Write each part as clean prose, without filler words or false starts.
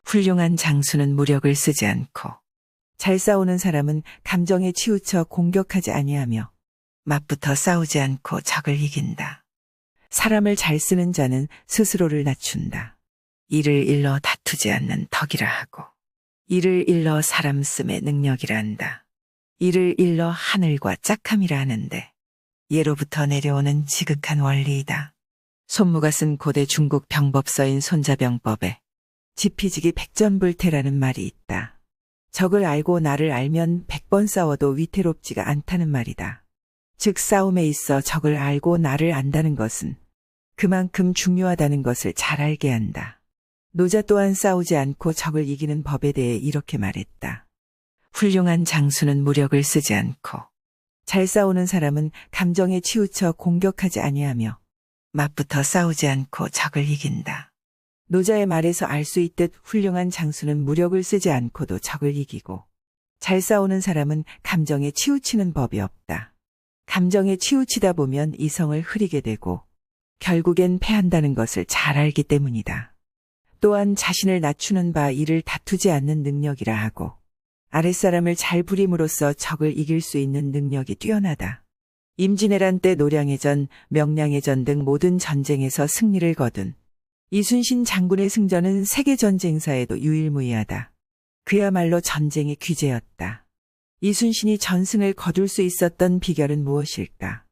훌륭한 장수는 무력을 쓰지 않고 잘 싸우는 사람은 감정에 치우쳐 공격하지 아니하며 맞붙어 싸우지 않고 적을 이긴다. 사람을 잘 쓰는 자는 스스로를 낮춘다. 이를 일러 다투지 않는 덕이라 하고 이를 일러 사람 씀의 능력이라 한다. 이를 일러 하늘과 짝함이라 하는데 예로부터 내려오는 지극한 원리이다. 손무가 쓴 고대 중국 병법서인 손자병법에 지피지기 백전불태라는 말이 있다. 적을 알고 나를 알면 100번 싸워도 위태롭지가 않다는 말이다. 즉 싸움에 있어 적을 알고 나를 안다는 것은 그만큼 중요하다는 것을 잘 알게 한다. 노자 또한 싸우지 않고 적을 이기는 법에 대해 이렇게 말했다. 훌륭한 장수는 무력을 쓰지 않고 잘 싸우는 사람은 감정에 치우쳐 공격하지 아니하며 맞붙어 싸우지 않고 적을 이긴다. 노자의 말에서 알 수 있듯 훌륭한 장수는 무력을 쓰지 않고도 적을 이기고 잘 싸우는 사람은 감정에 치우치는 법이 없다. 감정에 치우치다 보면 이성을 흐리게 되고 결국엔 패한다는 것을 잘 알기 때문이다. 또한 자신을 낮추는 바 이를 다투지 않는 능력이라 하고 아랫사람을 잘 부림으로써 적을 이길 수 있는 능력이 뛰어나다. 임진왜란 때 노량해전, 명량해전 등 모든 전쟁에서 승리를 거둔 이순신 장군의 승전은 세계전쟁사에도 유일무이하다. 그야말로 전쟁의 귀재였다. 이순신이 전승을 거둘 수 있었던 비결은 무엇일까?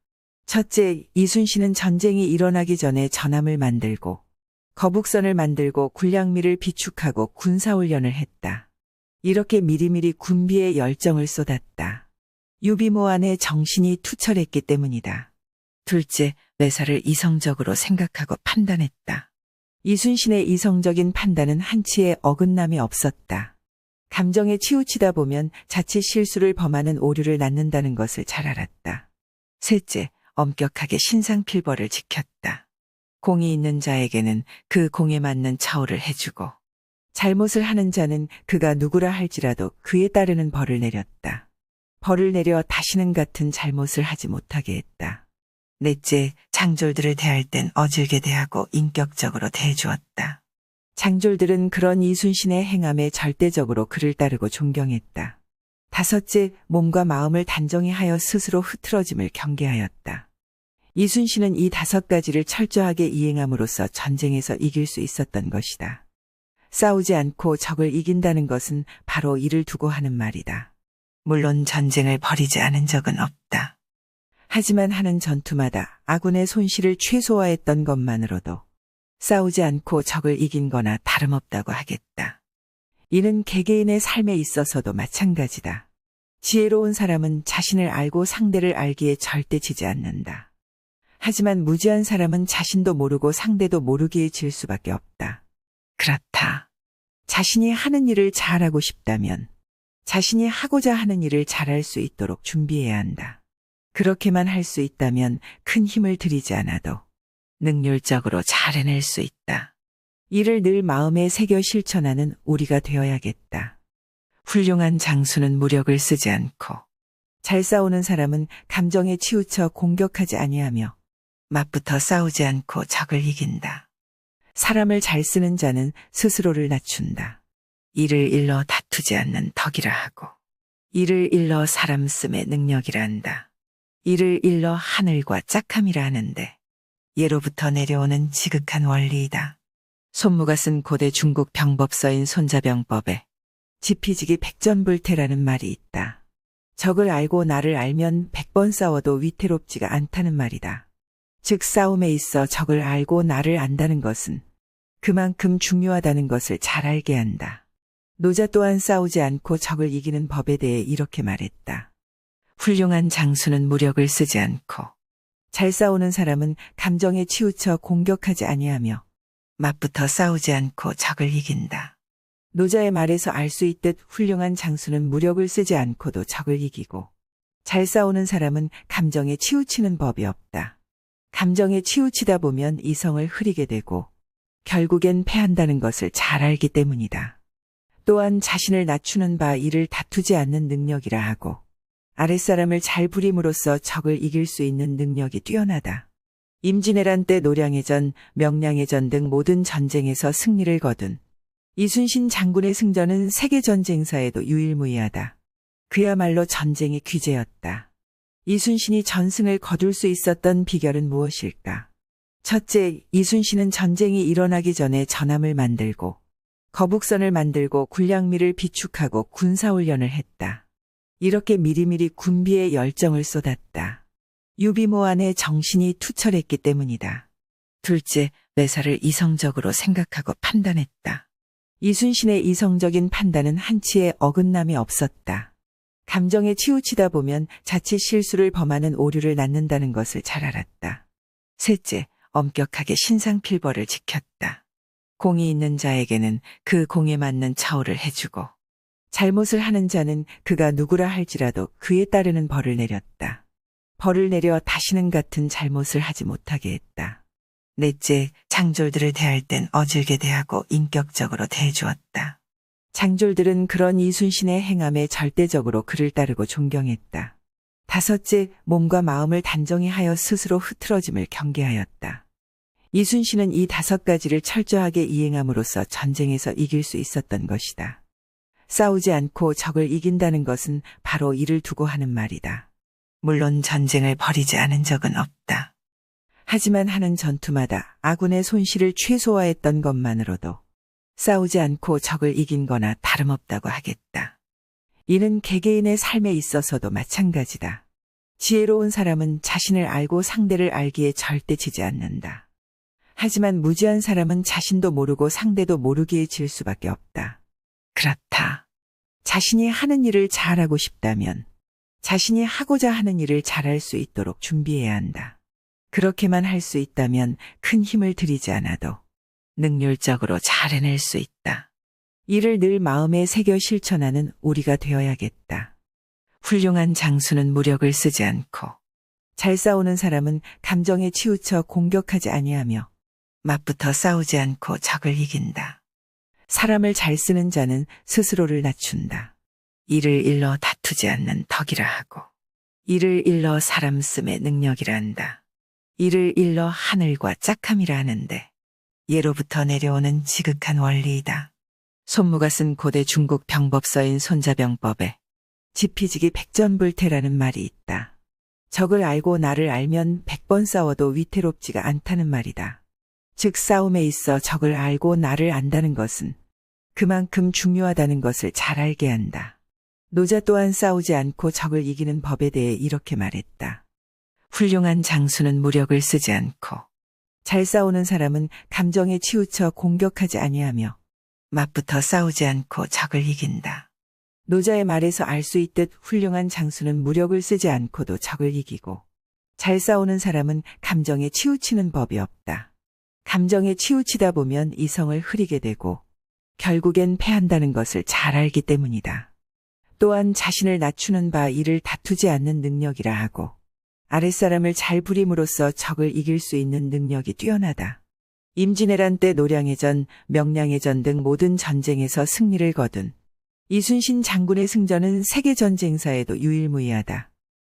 첫째, 이순신은 전쟁이 일어나기 전에 전함을 만들고 거북선을 만들고 군량미를 비축하고 군사훈련을 했다. 이렇게 미리미리 군비에 열정을 쏟았다. 유비모 안에 정신이 투철했기 때문이다. 둘째, 매사를 이성적으로 생각하고 판단했다. 이순신의 이성적인 판단은 한치의 어긋남이 없었다. 감정에 치우치다 보면 자칫 실수를 범하는 오류를 낳는다는 것을 잘 알았다. 셋째, 엄격하게 신상필벌을 지켰다. 공이 있는 자에게는 그 공에 맞는 처우를 해주고 잘못을 하는 자는 그가 누구라 할지라도 그에 따르는 벌을 내렸다. 벌을 내려 다시는 같은 잘못을 하지 못하게 했다. 넷째, 장졸들을 대할 땐 어질게 대하고 인격적으로 대해주었다. 장졸들은 그런 이순신의 행함에 절대적으로 그를 따르고 존경했다. 다섯째, 몸과 마음을 단정히 하여 스스로 흐트러짐을 경계하였다. 이순신은 이 5가지를 철저하게 이행함으로써 전쟁에서 이길 수 있었던 것이다. 싸우지 않고 적을 이긴다는 것은 바로 이를 두고 하는 말이다. 물론 전쟁을 벌이지 않은 적은 없다. 하지만 하는 전투마다 아군의 손실을 최소화했던 것만으로도 싸우지 않고 적을 이긴 거나 다름없다고 하겠다. 이는 개개인의 삶에 있어서도 마찬가지다. 지혜로운 사람은 자신을 알고 상대를 알기에 절대 지지 않는다. 하지만 무지한 사람은 자신도 모르고 상대도 모르기에 질 수밖에 없다. 그렇다. 자신이 하는 일을 잘하고 싶다면 자신이 하고자 하는 일을 잘할 수 있도록 준비해야 한다. 그렇게만 할 수 있다면 큰 힘을 들이지 않아도 능률적으로 잘 해낼 수 있다. 이를 늘 마음에 새겨 실천하는 우리가 되어야겠다. 훌륭한 장수는 무력을 쓰지 않고 잘 싸우는 사람은 감정에 치우쳐 공격하지 아니하며 맞붙어 싸우지 않고 적을 이긴다. 사람을 잘 쓰는 자는 스스로를 낮춘다. 이를 일러 다투지 않는 덕이라 하고 이를 일러 사람 씀의 능력이라 한다. 이를 일러 하늘과 짝함이라 하는데 예로부터 내려오는 지극한 원리이다. 손무가 쓴 고대 중국 병법서인 손자병법에 지피지기 백전불태라는 말이 있다. 적을 알고 나를 알면 100번 싸워도 위태롭지가 않다는 말이다. 즉 싸움에 있어 적을 알고 나를 안다는 것은 그만큼 중요하다는 것을 잘 알게 한다. 노자 또한 싸우지 않고 적을 이기는 법에 대해 이렇게 말했다. 훌륭한 장수는 무력을 쓰지 않고 잘 싸우는 사람은 감정에 치우쳐 공격하지 아니하며 맞붙어 싸우지 않고 적을 이긴다. 노자의 말에서 알 수 있듯 훌륭한 장수는 무력을 쓰지 않고도 적을 이기고 잘 싸우는 사람은 감정에 치우치는 법이 없다. 감정에 치우치다 보면 이성을 흐리게 되고 결국엔 패한다는 것을 잘 알기 때문이다. 또한 자신을 낮추는 바 이를 다투지 않는 능력이라 하고 아랫사람을 잘 부림으로써 적을 이길 수 있는 능력이 뛰어나다. 임진왜란 때 노량해전, 명량해전 등 모든 전쟁에서 승리를 거둔 이순신 장군의 승전은 세계전쟁사에도 유일무이하다. 그야말로 전쟁의 귀재였다. 이순신이 전승을 거둘 수 있었던 비결은 무엇일까? 첫째, 이순신은 전쟁이 일어나기 전에 전함을 만들고 거북선을 만들고 군량미를 비축하고 군사훈련을 했다. 이렇게 미리미리 군비에 열정을 쏟았다. 유비모 안에 정신이 투철했기 때문이다. 둘째, 매사를 이성적으로 생각하고 판단했다. 이순신의 이성적인 판단은 한치의 어긋남이 없었다. 감정에 치우치다 보면 자칫 실수를 범하는 오류를 낳는다는 것을 잘 알았다. 셋째, 엄격하게 신상필벌을 지켰다. 공이 있는 자에게는 그 공에 맞는 처우를 해주고 잘못을 하는 자는 그가 누구라 할지라도 그에 따르는 벌을 내렸다. 벌을 내려 다시는 같은 잘못을 하지 못하게 했다. 넷째, 장졸들을 대할 땐 어질게 대하고 인격적으로 대해주었다. 장졸들은 그런 이순신의 행함에 절대적으로 그를 따르고 존경했다. 다섯째, 몸과 마음을 단정히 하여 스스로 흐트러짐을 경계하였다. 이순신은 이 5가지를 철저하게 이행함으로써 전쟁에서 이길 수 있었던 것이다. 싸우지 않고 적을 이긴다는 것은 바로 이를 두고 하는 말이다. 물론 전쟁을 벌이지 않은 적은 없다. 하지만 하는 전투마다 아군의 손실을 최소화했던 것만으로도 싸우지 않고 적을 이긴 거나 다름없다고 하겠다. 이는 개개인의 삶에 있어서도 마찬가지다. 지혜로운 사람은 자신을 알고 상대를 알기에 절대 지지 않는다. 하지만 무지한 사람은 자신도 모르고 상대도 모르기에 질 수밖에 없다. 그렇다. 자신이 하는 일을 잘하고 싶다면 자신이 하고자 하는 일을 잘할 수 있도록 준비해야 한다. 그렇게만 할 수 있다면 큰 힘을 들이지 않아도 능률적으로 잘 해낼 수 있다. 이를 늘 마음에 새겨 실천하는 우리가 되어야겠다. 훌륭한 장수는 무력을 쓰지 않고 잘 싸우는 사람은 감정에 치우쳐 공격하지 아니하며 맞붙어 싸우지 않고 적을 이긴다. 사람을 잘 쓰는 자는 스스로를 낮춘다. 이를 일러 다투지 않는 덕이라 하고 이를 일러 사람 씀의 능력이라 한다. 이를 일러 하늘과 짝함이라 하는데 예로부터 내려오는 지극한 원리이다. 손무가 쓴 고대 중국 병법서인 손자병법에 지피지기 백전불태라는 말이 있다. 적을 알고 나를 알면 100번 싸워도 위태롭지가 않다는 말이다. 즉 싸움에 있어 적을 알고 나를 안다는 것은 그만큼 중요하다는 것을 잘 알게 한다. 노자 또한 싸우지 않고 적을 이기는 법에 대해 이렇게 말했다. 훌륭한 장수는 무력을 쓰지 않고 잘 싸우는 사람은 감정에 치우쳐 공격하지 아니하며 맞붙어 싸우지 않고 적을 이긴다. 노자의 말에서 알 수 있듯 훌륭한 장수는 무력을 쓰지 않고도 적을 이기고 잘 싸우는 사람은 감정에 치우치는 법이 없다. 감정에 치우치다 보면 이성을 흐리게 되고 결국엔 패한다는 것을 잘 알기 때문이다. 또한 자신을 낮추는 바 이를 다투지 않는 능력이라 하고 아랫사람을 잘 부림으로써 적을 이길 수 있는 능력이 뛰어나다. 임진왜란 때 노량해전, 명량해전 등 모든 전쟁에서 승리를 거둔 이순신 장군의 승전은 세계전쟁사에도 유일무이하다.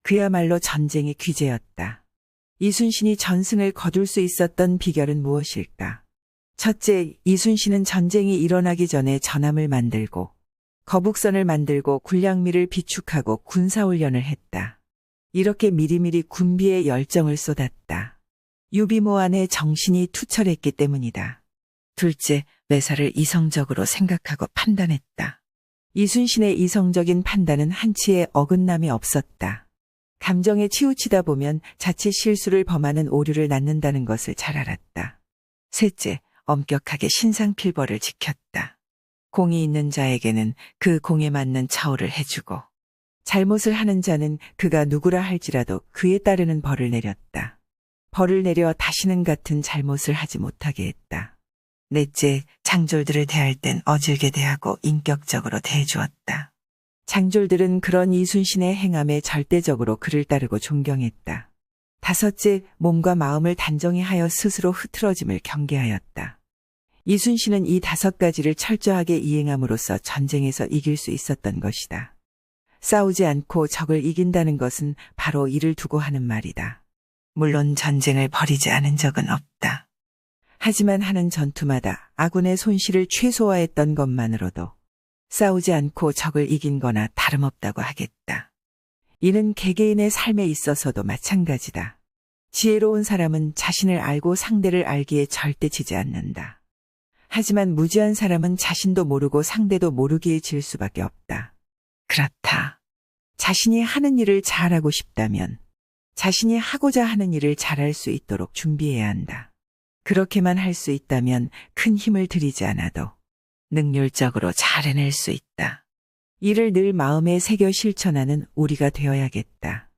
그야말로 전쟁의 귀재였다. 이순신이 전승을 거둘 수 있었던 비결은 무엇일까? 첫째, 이순신은 전쟁이 일어나기 전에 전함을 만들고 거북선을 만들고 군량미를 비축하고 군사훈련을 했다. 이렇게 미리미리 군비에 열정을 쏟았다. 유비모 안에 정신이 투철했기 때문이다. 둘째, 매사를 이성적으로 생각하고 판단했다. 이순신의 이성적인 판단은 한치의 어긋남이 없었다. 감정에 치우치다 보면 자칫 실수를 범하는 오류를 낳는다는 것을 잘 알았다. 셋째, 엄격하게 신상필벌을 지켰다. 공이 있는 자에게는 그 공에 맞는 처우를 해주고 잘못을 하는 자는 그가 누구라 할지라도 그에 따르는 벌을 내렸다. 벌을 내려 다시는 같은 잘못을 하지 못하게 했다. 넷째, 장졸들을 대할 땐 어질게 대하고 인격적으로 대해주었다. 장졸들은 그런 이순신의 행함에 절대적으로 그를 따르고 존경했다. 다섯째, 몸과 마음을 단정히 하여 스스로 흐트러짐을 경계하였다. 이순신은 이 5가지를 철저하게 이행함으로써 전쟁에서 이길 수 있었던 것이다. 싸우지 않고 적을 이긴다는 것은 바로 이를 두고 하는 말이다. 물론 전쟁을 벌이지 않은 적은 없다. 하지만 하는 전투마다 아군의 손실을 최소화했던 것만으로도 싸우지 않고 적을 이긴 거나 다름없다고 하겠다. 이는 개개인의 삶에 있어서도 마찬가지다. 지혜로운 사람은 자신을 알고 상대를 알기에 절대 지지 않는다. 하지만 무지한 사람은 자신도 모르고 상대도 모르기에 질 수밖에 없다. 그렇다. 자신이 하는 일을 잘하고 싶다면 자신이 하고자 하는 일을 잘할 수 있도록 준비해야 한다. 그렇게만 할 수 있다면 큰 힘을 들이지 않아도 능률적으로 잘 해낼 수 있다. 이를 늘 마음에 새겨 실천하는 우리가 되어야겠다.